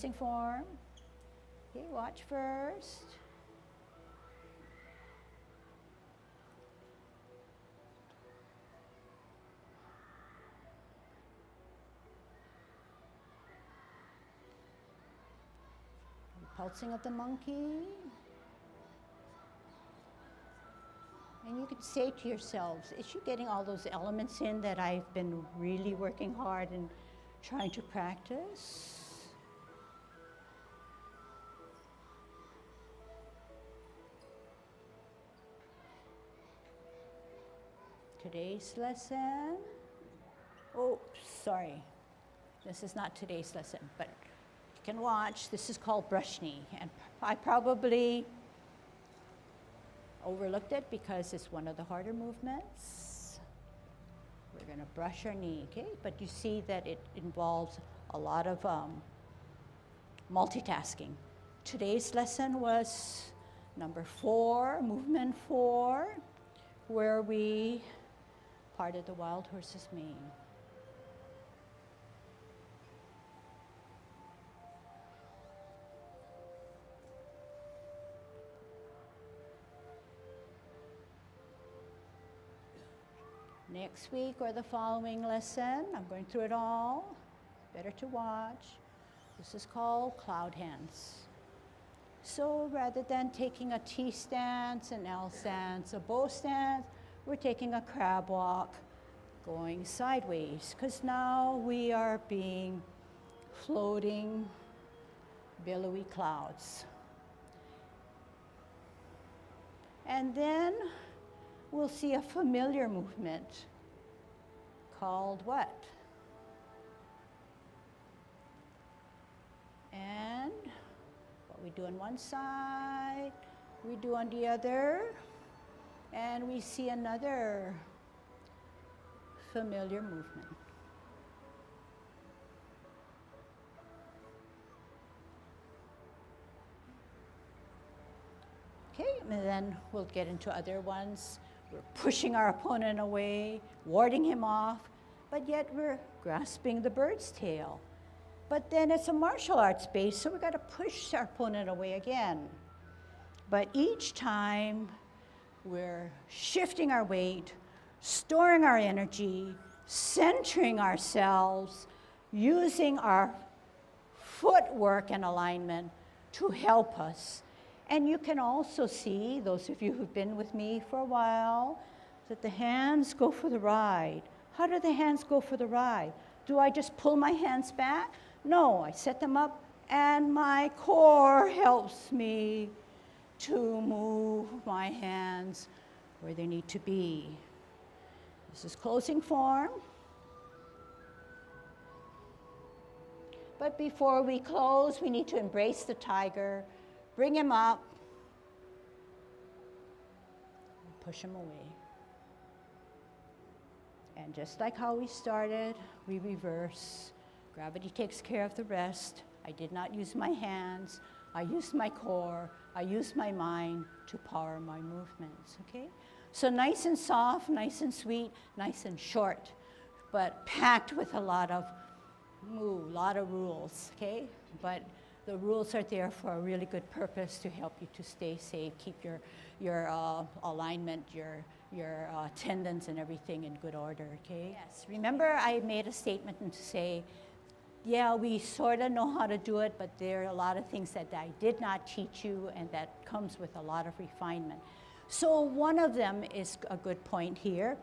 facing form. Okay, watch first. Pulsing of the monkey. And you could say to yourselves, is she getting all those elements in that I've been really working hard and trying to practice? Today's lesson, oh, sorry. This is not today's lesson, but you can watch. This is called brush knee. And I probably overlooked it because it's one of the harder movements. We're going to brush our knee, okay? But you see that it involves a lot of multitasking. Today's lesson was number 4, movement 4, where we parted the wild horse's mane. Next week or the following lesson, I'm going through it all. Better to watch. This is called cloud hands. So rather than taking a T stance, an L stance, a bow stance, we're taking a crab walk, going sideways, because now we are being floating, billowy clouds. And then we'll see a familiar movement called what? And what we do on one side, we do on the other, and we see another familiar movement. Okay, and then we'll get into other ones. We're pushing our opponent away, warding him off, but yet we're grasping the bird's tail. But then it's a martial arts base, so we've got to push our opponent away again. But each time, we're shifting our weight, storing our energy, centering ourselves, using our footwork and alignment to help us. And you can also see, those of you who've been with me for a while, that the hands go for the ride. How do the hands go for the ride? Do I just pull my hands back? No, I set them up and my core helps me to move my hands where they need to be. This is closing form. But before we close, we need to embrace the tiger, bring him up, and push him away. And just like how we started, we reverse. Gravity takes care of the rest. I did not use my hands. I used my core. I used my mind to power my movements, okay? So nice and soft, nice and sweet, nice and short, but packed with a lot of rules, okay? But the rules are there for a really good purpose to help you to stay safe, keep your alignment, your tendons and everything in good order, okay? Yes, remember I made a statement to say, yeah, we sort of know how to do it, but there are a lot of things that I did not teach you and that comes with a lot of refinement. So one of them is a good point here.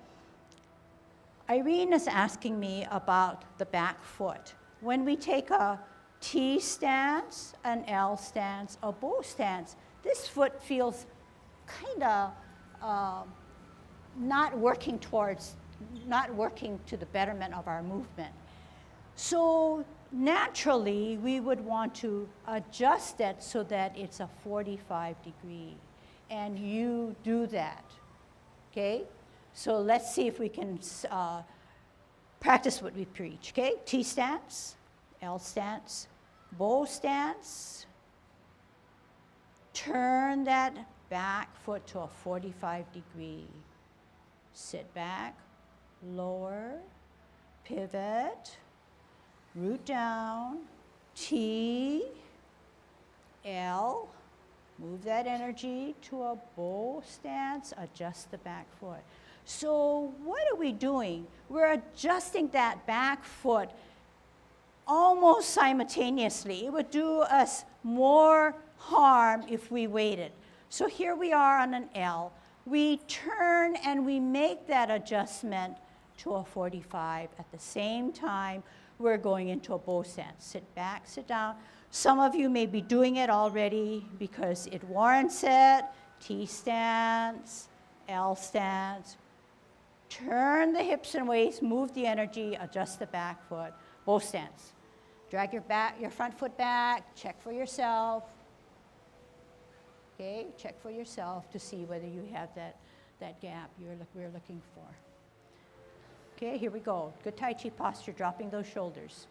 Irene is asking me about the back foot. When we take a T stance, an L stance, a bow stance, this foot feels kind of not working to the betterment of our movement. So naturally, we would want to adjust it so that it's a 45 degree. And you do that, okay? So let's see if we can practice what we preach, okay? T stance, L stance, bow stance. Turn that back foot to a 45 degree. Sit back, lower, pivot, root down, T, L, move that energy to a bow stance, adjust the back foot. So what are we doing? We're adjusting that back foot almost simultaneously. It would do us more harm if we waited. So here we are on an L. We turn and we make that adjustment to a 45. At the same time, we're going into a bow stance. Sit back, sit down. Some of you may be doing it already because it warrants it. T stance, L stance. Turn the hips and waist, move the energy, adjust the back foot, bow stance. Drag your front foot back, check for yourself. Okay, check for yourself to see whether you have that gap we're looking for. Okay, here we go. Good Tai Chi posture, dropping those shoulders.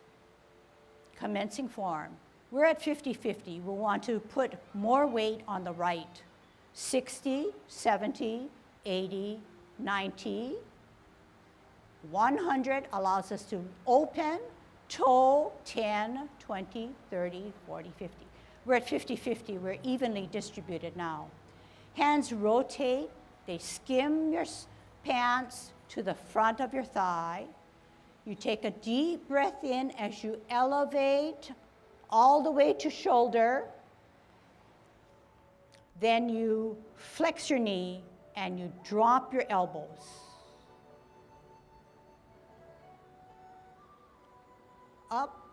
Commencing form. We're at 50-50. We'll want to put more weight on the right. 60, 70, 80, 90. 100 allows us to open, toe, 10, 20, 30, 40, 50. We're at 50-50. We're evenly distributed now. Hands rotate. They skim your pants to the front of your thigh. You take a deep breath in as you elevate all the way to shoulder. Then you flex your knee and you drop your elbows. Up.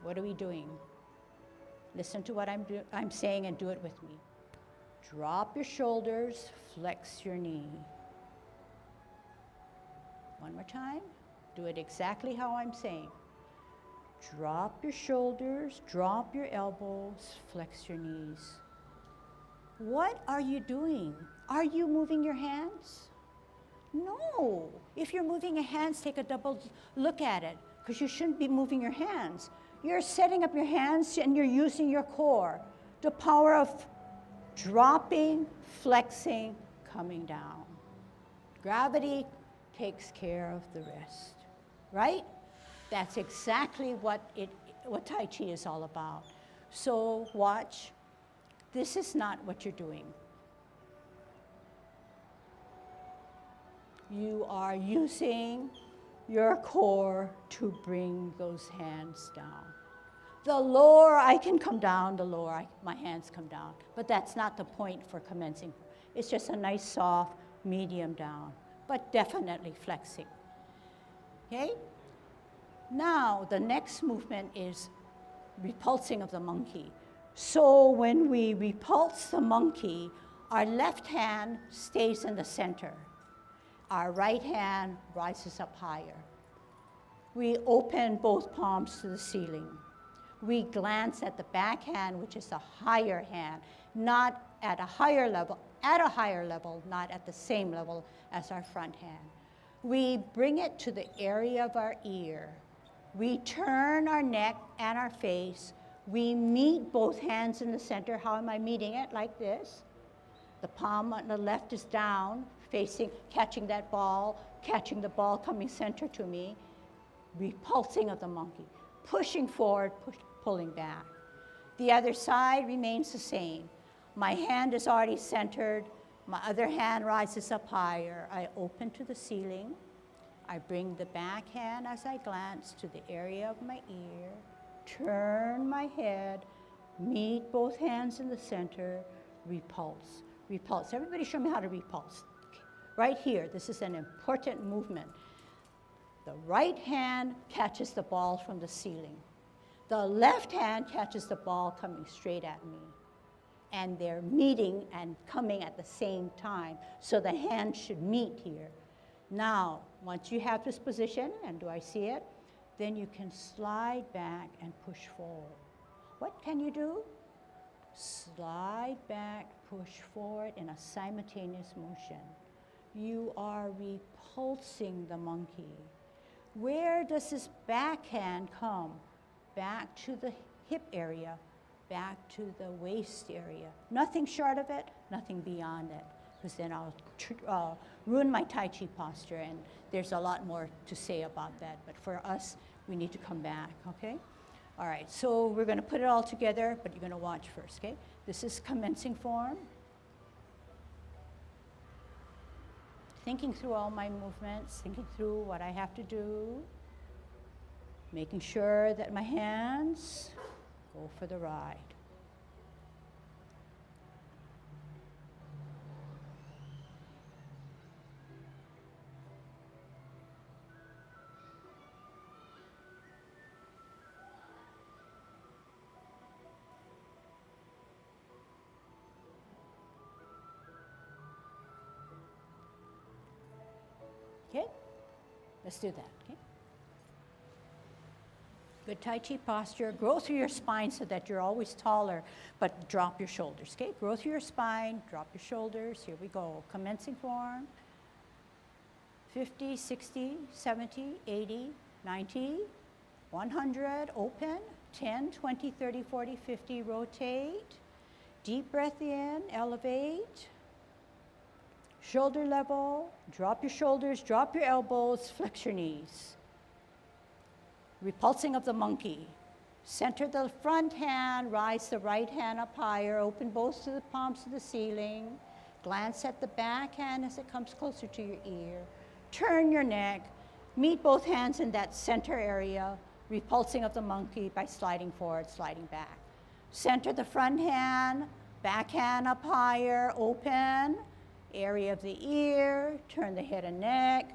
What are we doing? Listen to what I'm saying and do it with me. Drop your shoulders, flex your knee. One more time. Do it exactly how I'm saying. Drop your shoulders, drop your elbows, flex your knees. What are you doing? Are you moving your hands? No. If you're moving your hands, take a double look at it, because you shouldn't be moving your hands. You're setting up your hands and you're using your core. The power of dropping, flexing, coming down. Gravity takes care of the rest, right? That's exactly what Tai Chi is all about. So watch. This is not what you're doing. You are using your core to bring those hands down. The lower I can come down, the lower my hands come down. But that's not the point for commencing. It's just a nice, soft, medium down, but definitely flexing. Okay? Now, the next movement is repulsing of the monkey. So when we repulse the monkey, our left hand stays in the center. Our right hand rises up higher. We open both palms to the ceiling. We glance at the back hand, which is a higher hand, not at a higher level, not at the same level as our front hand. We bring it to the area of our ear. We turn our neck and our face. We meet both hands in the center. How am I meeting it? Like this. The palm on the left is down, facing, catching that ball, catching the ball coming center to me. Repulsing of the monkey. Pushing forward, pulling back. The other side remains the same. My hand is already centered. My other hand rises up higher. I open to the ceiling. I bring the back hand as I glance to the area of my ear. Turn my head. Meet both hands in the center. Repulse. Repulse. Everybody show me how to repulse. Right here, this is an important movement. The right hand catches the ball from the ceiling. The left hand catches the ball coming straight at me. And they're meeting and coming at the same time. So the hands should meet here. Now, once you have this position, and do I see it? Then you can slide back and push forward. What can you do? Slide back, push forward in a simultaneous motion. You are repulsing the monkey. Where does this backhand come? Back to the hip area, back to the waist area. Nothing short of it, nothing beyond it, because then I'll ruin my Tai Chi posture, and there's a lot more to say about that. But for us, we need to come back, okay? All right, so we're going to put it all together, but you're going to watch first, okay? This is commencing form. Thinking through all my movements, thinking through what I have to do, making sure that my hands go for the ride. Okay, let's do that, okay? Good Tai Chi posture. Grow through your spine so that you're always taller, but drop your shoulders, okay? Grow through your spine, drop your shoulders. Here we go. Commencing form. 50, 60, 70, 80, 90, 100, open. 10, 20, 30, 40, 50, rotate. Deep breath in, elevate. Shoulder level, drop your shoulders, drop your elbows, flex your knees. Repulsing of the monkey. Center the front hand, rise the right hand up higher, open both to the palms to the ceiling. Glance at the back hand as it comes closer to your ear. Turn your neck, meet both hands in that center area, repulsing of the monkey by sliding forward, sliding back. Center the front hand, back hand up higher, open. Area of the ear, turn the head and neck,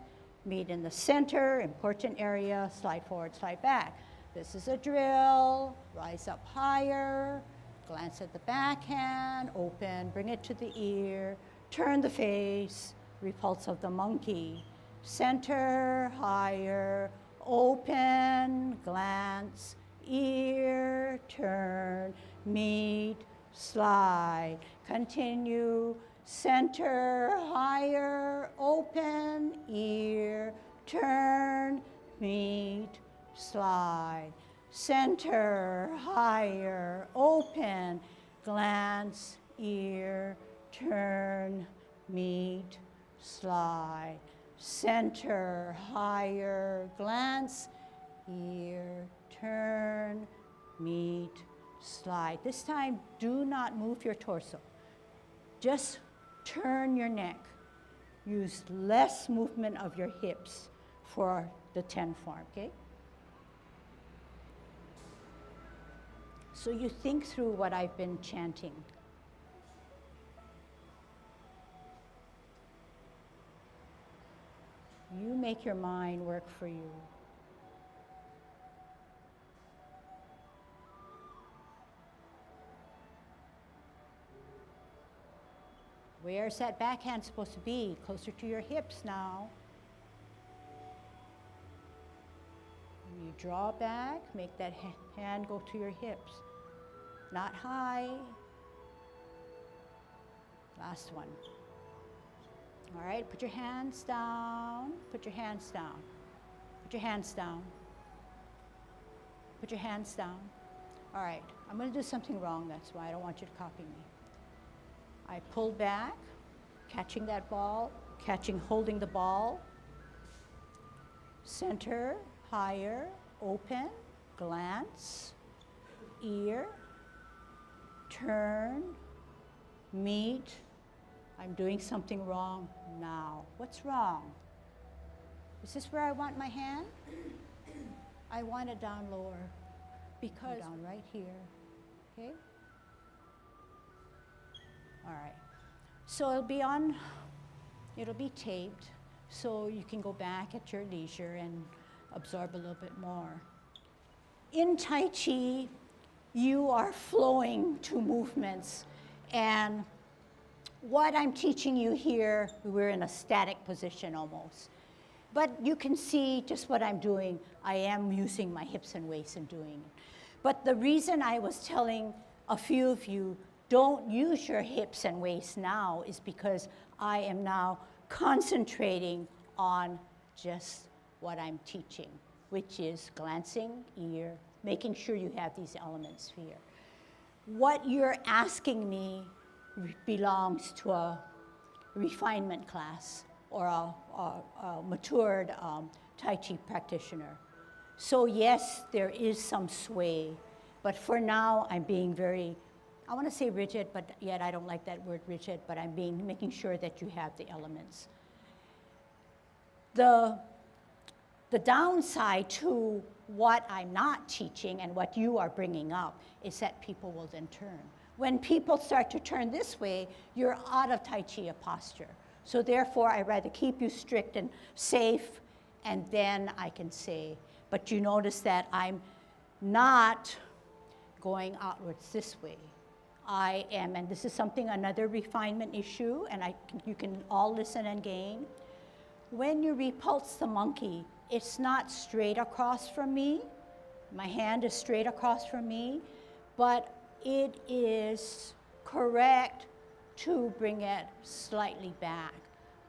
meet in the center, important area, slide forward, slide back. This is a drill, rise up higher, glance at the back hand, open, bring it to the ear, turn the face, repulse of the monkey. Center, higher, open, glance, ear, turn, meet, slide, continue. Center, higher, open, ear, turn, meet, slide. Center, higher, open, glance, ear, turn, meet, slide. Center, higher, glance, ear, turn, meet, slide. This time, do not move your torso. Just turn your neck. Use less movement of your hips for the 10 form, okay? So you think through what I've been chanting. You make your mind work for you. Where's that backhand supposed to be? Closer to your hips now. You draw back, make that hand go to your hips. Not high. Last one. All right, put your hands down. Put your hands down. Put your hands down. Put your hands down. All right, I'm going to do something wrong. That's why I don't want you to copy me. I pull back, catching that ball, holding the ball. Center, higher, open, glance, ear, turn, meet. I'm doing something wrong now. What's wrong? Is this where I want my hand? I want it down lower because down right here, okay? All right, so it'll be taped, so you can go back at your leisure and absorb a little bit more. In Tai Chi, you are flowing to movements, and what I'm teaching you here, we're in a static position almost. But you can see just what I'm doing. I am using my hips and waists and doing it. But the reason I was telling a few of you, don't use your hips and waists now is because I am now concentrating on just what I'm teaching, which is glancing, ear, making sure you have these elements here. What you're asking me belongs to a refinement class or a matured Tai Chi practitioner. So yes, there is some sway, but for now I'm being very, I want to say rigid, but yet I don't like that word rigid, but I'm making sure that you have the elements. The downside to what I'm not teaching and what you are bringing up is that people will then turn. When people start to turn this way, you're out of Tai Chi posture. So therefore, I'd rather keep you strict and safe, and then I can say, but you notice that I'm not going outwards this way. I am, and this is something, another refinement issue, and you can all listen and gain. When you repulse the monkey, it's not straight across from me. My hand is straight across from me, but it is correct to bring it slightly back,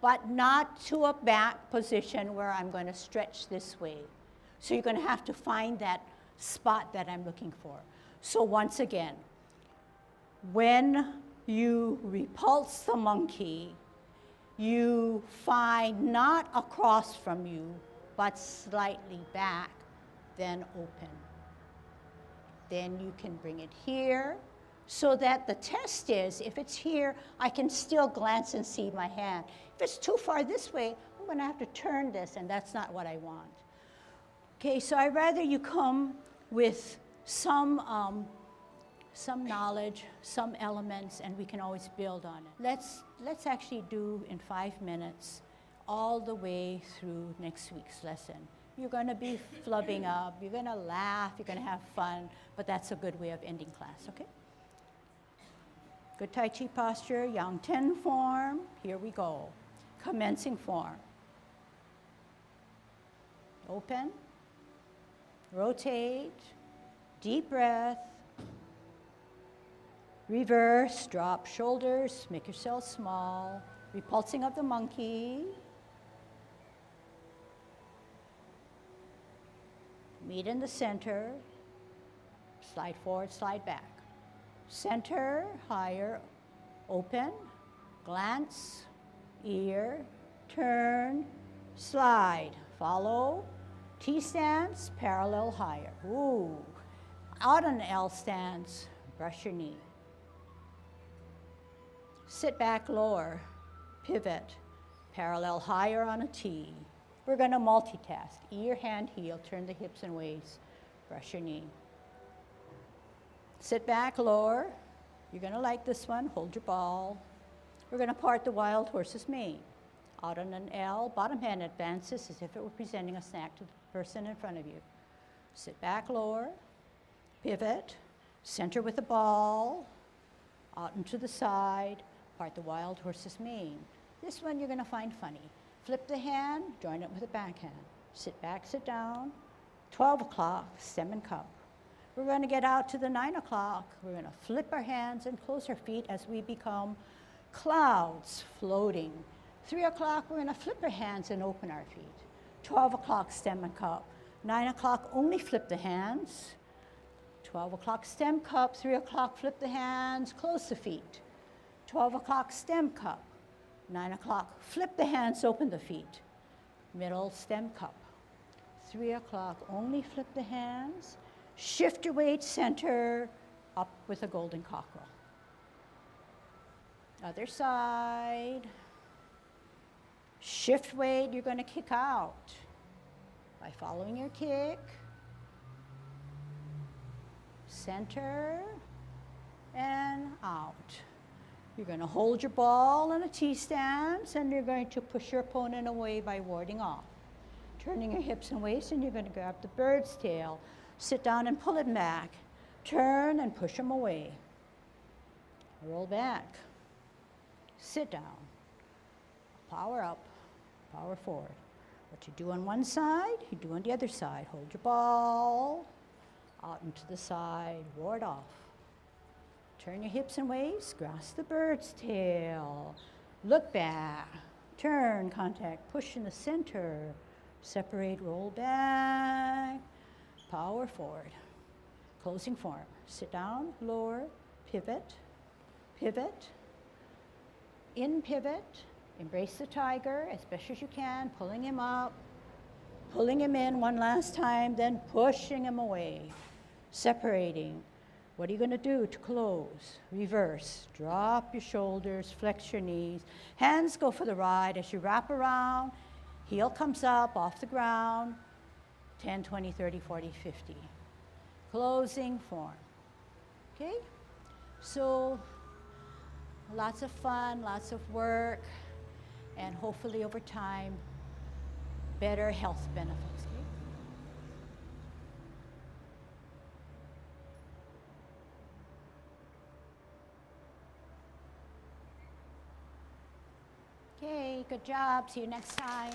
but not to a back position where I'm going to stretch this way. So you're going to have to find that spot that I'm looking for. So once again, when you repulse the monkey, you find not across from you, but slightly back, then open. Then you can bring it here, so that the test is, if it's here, I can still glance and see my hand. If it's too far this way, I'm going to have to turn this, and that's not what I want. Okay, so I'd rather you come with some knowledge, some elements, and we can always build on it. Let's actually do in 5 minutes all the way through next week's lesson. You're going to be flubbing up, you're going to laugh, you're going to have fun, but that's a good way of ending class, okay? Good Tai Chi posture, Yang Ten form, here we go. Commencing form. Open, rotate, deep breath, reverse, drop shoulders, make yourself small, repulsing of the monkey. Meet in the center, slide forward, slide back. Center, higher, open, glance, ear, turn, slide, follow, T stance, parallel higher. Ooh, out on L stance, brush your knee. Sit back, lower, pivot, parallel higher on a T. We're going to multitask. Ear, hand, heel, turn the hips and waist, brush your knee. Sit back, lower. You're going to like this one. Hold your ball. We're going to part the wild horse's mane. Out on an L, bottom hand advances as if it were presenting a snack to the person in front of you. Sit back, lower, pivot, center with the ball, out and to the side, part the wild horse's mane. This one you're going to find funny. Flip the hand, join it with a backhand. Sit back, sit down. 12 o'clock, stem and cup. We're going to get out to the 9 o'clock. We're going to flip our hands and close our feet as we become clouds floating. 3 o'clock, we're going to flip our hands and open our feet. 12 o'clock, stem and cup. 9 o'clock, only flip the hands. 12 o'clock, stem cup. 3 o'clock, flip the hands, close the feet. 12 o'clock, stem cup. 9 o'clock, flip the hands, open the feet. Middle, stem cup. 3 o'clock, only flip the hands. Shift your weight, center, up with a golden cockerel. Other side. Shift weight, you're going to kick out by following your kick. Center and out. You're going to hold your ball in a T stance, and you're going to push your opponent away by warding off. Turning your hips and waist, and you're going to grab the bird's tail. Sit down and pull it back. Turn and push them away. Roll back. Sit down. Power up. Power forward. What you do on one side, you do on the other side. Hold your ball. Out and to the side. Ward off. Turn your hips and waist, grasp the bird's tail, look back, turn, contact, push in the center, separate, roll back, power forward. Closing form, sit down, lower, pivot, pivot, in pivot, embrace the tiger as best as you can, pulling him up, Pulling him in one last time, then pushing him away. Separating. What are you going to do to close? Reverse. Drop your shoulders, flex your knees. Hands go for the ride as you wrap around. Heel comes up off the ground. 10, 20, 30, 40, 50. Closing form. Okay? So, lots of fun, lots of work, and hopefully over time, better health benefits. Okay, good job. See you next time.